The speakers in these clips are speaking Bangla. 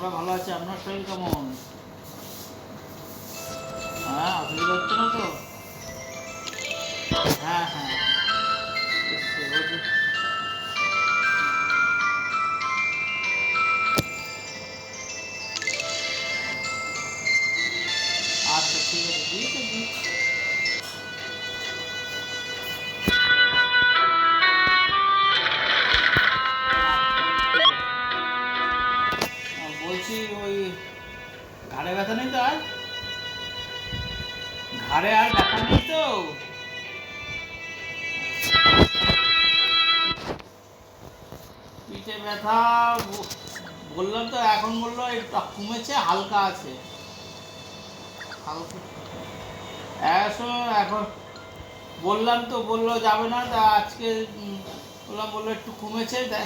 আমরা ভালো আছি। আপনার শরীর কেমন? হ্যাঁ, অসুবিধা হচ্ছে না তো? হ্যাঁ হ্যাঁ, এসছে, আচ্ছা ঠিক আছে, দিয়েছে দিচ্ছি। বলছি ওই ঘাড়ে ব্যথা নেই তো আর? ঘাড়ে আর ব্যথা নেই তো? পিঠে ব্যথা বললাম তো, এখন বললো একটু কমেছে, হালকা আছে, হালকা। এখন বললাম তো, বললো যাবে না, তা আজকে বললো একটু কমেছে, তা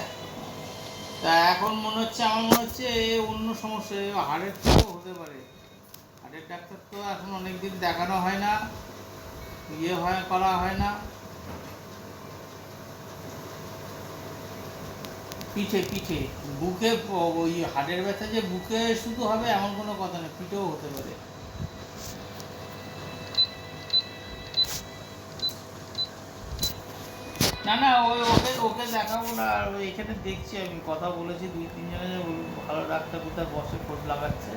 এখন মনে হচ্ছে, আমার মনে হচ্ছে অন্য সমস্যা, হাড়ের তো হতে পারে। হাড়ের ডাক্তার তো এখন অনেকদিন দেখানো হয় না, করা হয় না। পিঠে পিঠে, বুকে ওই হাড়ের ব্যথা যে বুকে শুধু হবে এমন কোনো কথা নেই, পিঠেও হতে পারে। না না, ওই ওকে ওকে দেখাবো না, আর ওই এখানে দেখছি, আমি কথা বলেছি 2-3 জনের, ভালো ডাক্তার কোথায় বসে খোঁজ লাগাচ্ছে।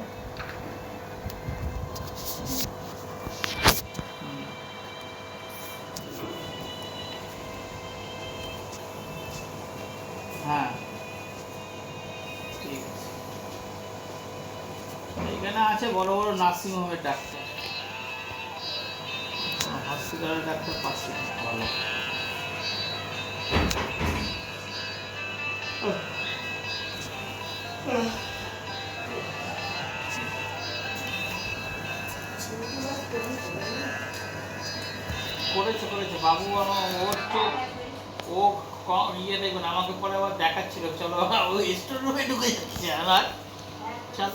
হ্যাঁ ঠিক আছে, এখানে আছে বড় বড় নার্সিংহোমের ডাক্তার, হসপিটালের ডাক্তার পাচ্ছি না ভালো। করেছে করেছে বাবু, আমার ওর তো ও ইয়ে দেখুন, আমাকে পরে আবার দেখাচ্ছিল, চলো ও স্টোর রুমে ঢুকে যাচ্ছে আমার। চল।